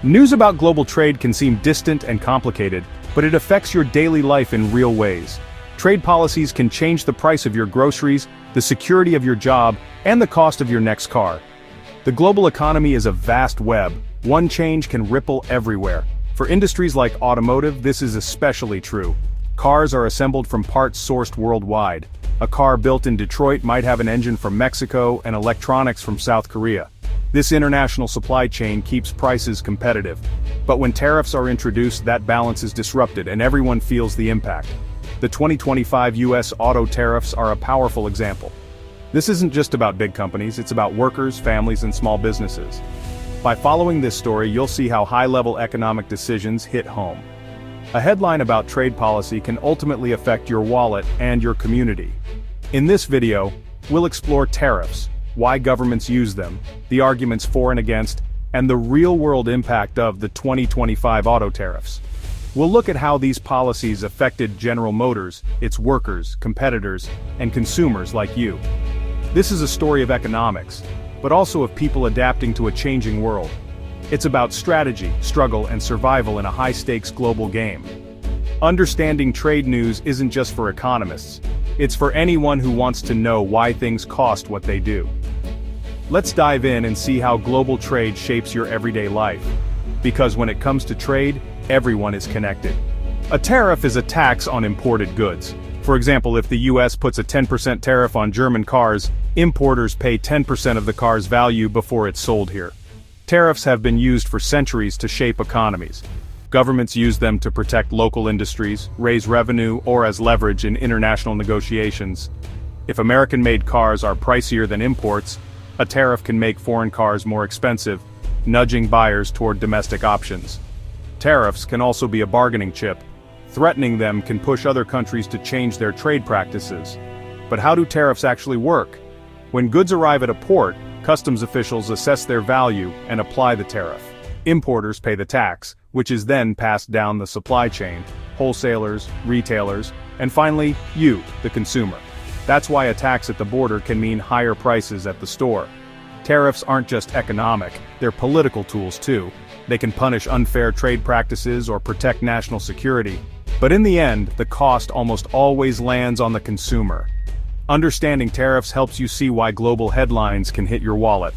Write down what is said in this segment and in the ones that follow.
News about global trade can seem distant and complicated, but it affects your daily life in real ways. Trade policies can change the price of your groceries, the security of your job, and the cost of your next car. The global economy is a vast web. One change can ripple everywhere. For industries like automotive, this is especially true. Cars are assembled from parts sourced worldwide. A car built in Detroit might have an engine from Mexico and electronics from South Korea. This international supply chain keeps prices competitive. But when tariffs are introduced, that balance is disrupted and everyone feels the impact. The 2025 US auto tariffs are a powerful example. This isn't just about big companies, it's about workers, families, and small businesses. By following this story, you'll see how high-level economic decisions hit home. A headline about trade policy can ultimately affect your wallet and your community. In this video, we'll explore tariffs, why governments use them, the arguments for and against, and the real-world impact of the 2025 auto tariffs. We'll look at how these policies affected General Motors, its workers, competitors, and consumers like you. This is a story of economics, but also of people adapting to a changing world. It's about strategy, struggle, and survival in a high-stakes global game. Understanding trade news isn't just for economists. It's for anyone who wants to know why things cost what they do. Let's dive in and see how global trade shapes your everyday life. Because when it comes to trade, everyone is connected. A tariff is a tax on imported goods. For example, if the US puts a 10% tariff on German cars, importers pay 10% of the car's value before it's sold here. Tariffs have been used for centuries to shape economies. Governments use them to protect local industries, raise revenue, or as leverage in international negotiations. If American-made cars are pricier than imports, a tariff can make foreign cars more expensive, nudging buyers toward domestic options. Tariffs can also be a bargaining chip. Threatening them can push other countries to change their trade practices. But how do tariffs actually work? When goods arrive at a port, customs officials assess their value and apply the tariff. Importers pay the tax, which is then passed down the supply chain, wholesalers, retailers, and finally, you, the consumer. That's why a tax at the border can mean higher prices at the store. Tariffs aren't just economic, they're political tools too. They can punish unfair trade practices or protect national security. But in the end, the cost almost always lands on the consumer. Understanding tariffs helps you see why global headlines can hit your wallet.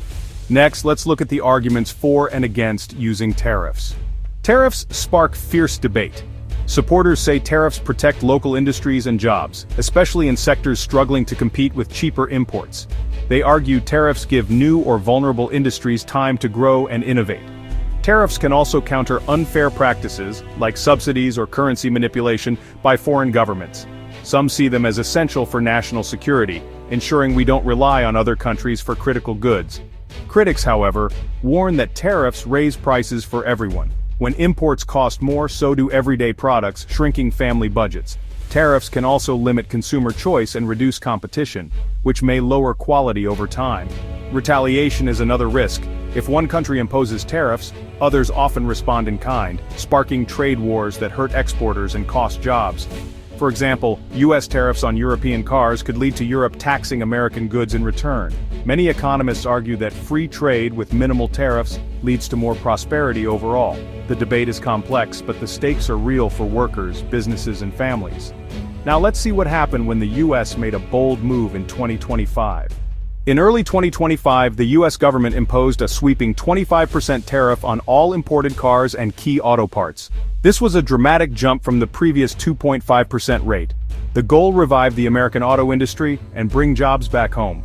Next, let's look at the arguments for and against using tariffs. Tariffs spark fierce debate. Supporters say tariffs protect local industries and jobs, especially in sectors struggling to compete with cheaper imports. They argue tariffs give new or vulnerable industries time to grow and innovate. Tariffs can also counter unfair practices, like subsidies or currency manipulation, by foreign governments. Some see them as essential for national security, ensuring we don't rely on other countries for critical goods. Critics, however, warn that tariffs raise prices for everyone. When imports cost more, so do everyday products, shrinking family budgets. Tariffs can also limit consumer choice and reduce competition, which may lower quality over time. Retaliation is another risk. If one country imposes tariffs, others often respond in kind, sparking trade wars that hurt exporters and cost jobs. For example, US tariffs on European cars could lead to Europe taxing American goods in return. Many economists argue that free trade with minimal tariffs leads to more prosperity overall. The debate is complex, but the stakes are real for workers, businesses, and families. Now let's see what happened when the US made a bold move in 2025. In early 2025, the US government imposed a sweeping 25% tariff on all imported cars and key auto parts. This was a dramatic jump from the previous 2.5% rate. The goal: revive the American auto industry and bring jobs back home.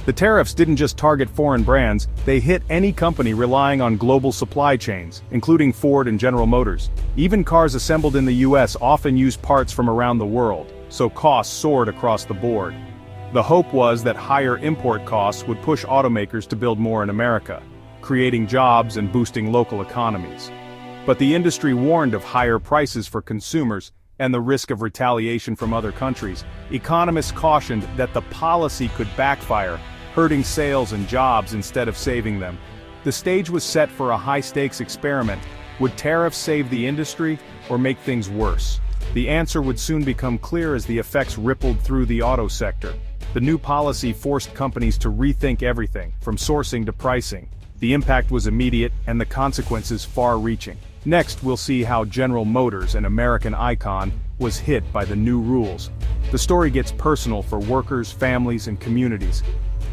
The tariffs didn't just target foreign brands, they hit any company relying on global supply chains, including Ford and General Motors. Even cars assembled in the US often use parts from around the world, so costs soared across the board. The hope was that higher import costs would push automakers to build more in America, creating jobs and boosting local economies. But the industry warned of higher prices for consumers and the risk of retaliation from other countries. Economists cautioned that the policy could backfire, hurting sales and jobs instead of saving them. The stage was set for a high-stakes experiment. Would tariffs save the industry or make things worse? The answer would soon become clear as the effects rippled through the auto sector. The new policy forced companies to rethink everything, from sourcing to pricing. The impact was immediate and the consequences far-reaching. Next, we'll see how General Motors, an American icon, was hit by the new rules. The story gets personal for workers, families, and communities.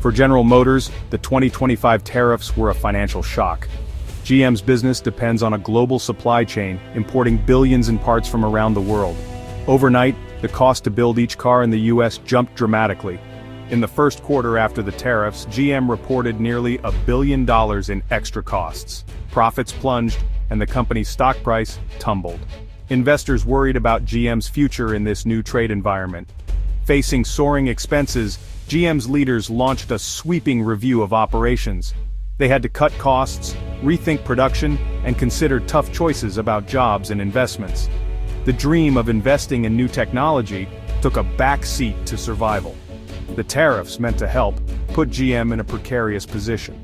For General Motors, the 2025 tariffs were a financial shock. GM's business depends on a global supply chain, importing billions in parts from around the world. Overnight, the cost to build each car in the US jumped dramatically. In the first quarter after the tariffs, GM reported nearly $1 billion in extra costs. Profits plunged, and the company's stock price tumbled. Investors worried about GM's future in this new trade environment. Facing soaring expenses, GM's leaders launched a sweeping review of operations. They had to cut costs, rethink production, and consider tough choices about jobs and investments. The dream of investing in new technology took a back seat to survival. The tariffs meant to help put GM in a precarious position.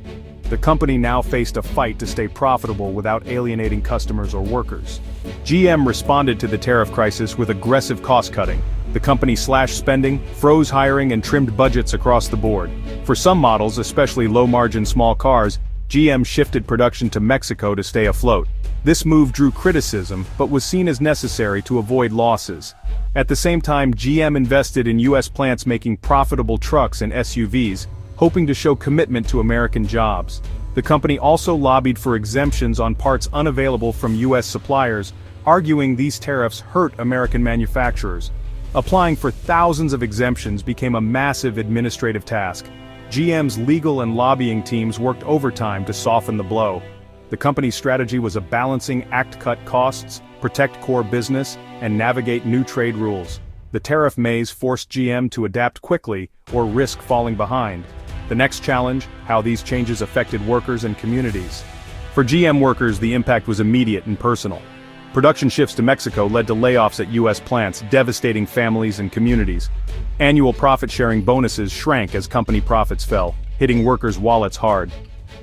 The company now faced a fight to stay profitable without alienating customers or workers. GM responded to the tariff crisis with aggressive cost-cutting. The company slashed spending, froze hiring, and trimmed budgets across the board. For some models, especially low-margin small cars, GM shifted production to Mexico to stay afloat. This move drew criticism, but was seen as necessary to avoid losses. At the same time, GM invested in U.S. plants making profitable trucks and SUVs, hoping to show commitment to American jobs. The company also lobbied for exemptions on parts unavailable from U.S. suppliers, arguing these tariffs hurt American manufacturers. Applying for thousands of exemptions became a massive administrative task. GM's legal and lobbying teams worked overtime to soften the blow. The company's strategy was a balancing act: cut costs, protect core business, and navigate new trade rules. The tariff maze forced GM to adapt quickly or risk falling behind. The next challenge: how these changes affected workers and communities. For GM workers, the impact was immediate and personal. Production shifts to Mexico led to layoffs at U.S. plants, devastating families and communities. Annual profit-sharing bonuses shrank as company profits fell, hitting workers' wallets hard.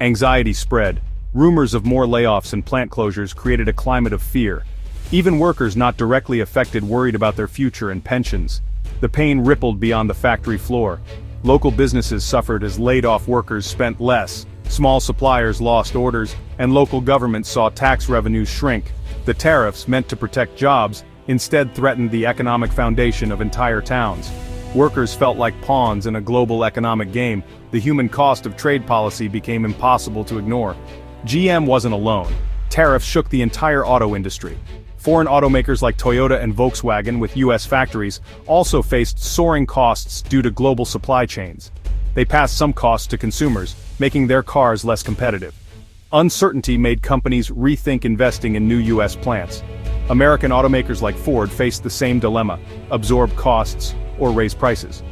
Anxiety spread. Rumors of more layoffs and plant closures created a climate of fear. Even workers not directly affected worried about their future and pensions. The pain rippled beyond the factory floor. Local businesses suffered as laid-off workers spent less, small suppliers lost orders, and local governments saw tax revenues shrink. The tariffs, meant to protect jobs, instead threatened the economic foundation of entire towns. Workers felt like pawns in a global economic game. The human cost of trade policy became impossible to ignore. GM wasn't alone. Tariffs shook the entire auto industry. Foreign automakers like Toyota and Volkswagen with U.S. factories also faced soaring costs due to global supply chains. They passed some costs to consumers, making their cars less competitive. Uncertainty made companies rethink investing in new U.S. plants. American automakers like Ford faced the same dilemma: absorb costs or raise prices.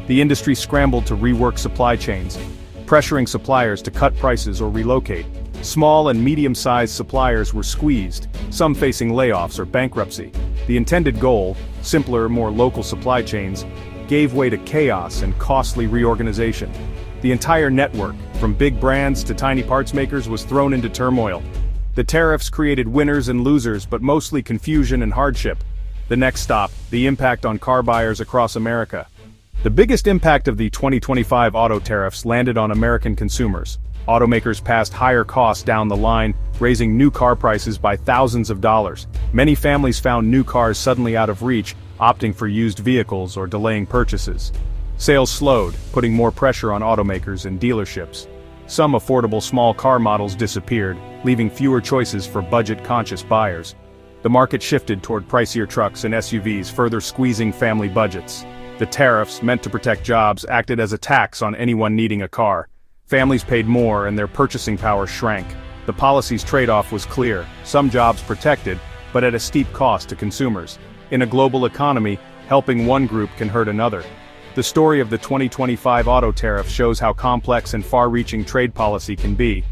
The industry scrambled to rework supply chains, pressuring suppliers to cut prices or relocate. Small and medium-sized suppliers were squeezed, some facing layoffs or bankruptcy. The intended goal, simpler, more local supply chains, gave way to chaos and costly reorganization. The entire network, from big brands to tiny parts makers, was thrown into turmoil. The tariffs created winners and losers, but mostly confusion and hardship. The next stop: the impact on car buyers across America. The biggest impact of the 2025 auto tariffs landed on American consumers. Automakers passed higher costs down the line, raising new car prices by thousands of dollars. Many families found new cars suddenly out of reach, opting for used vehicles or delaying purchases. Sales slowed, putting more pressure on automakers and dealerships. Some affordable small car models disappeared, leaving fewer choices for budget-conscious buyers. The market shifted toward pricier trucks and SUVs, further squeezing family budgets. The tariffs, meant to protect jobs, acted as a tax on anyone needing a car. Families paid more and their purchasing power shrank. The policy's trade-off was clear: some jobs protected, but at a steep cost to consumers. In a global economy, helping one group can hurt another. The story of the 2025 auto tariff shows how complex and far-reaching trade policy can be.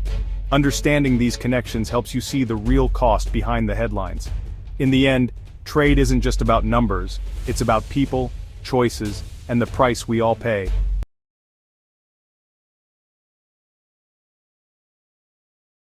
Understanding these connections helps you see the real cost behind the headlines. In the end, trade isn't just about numbers, it's about people, choices, and the price we all pay.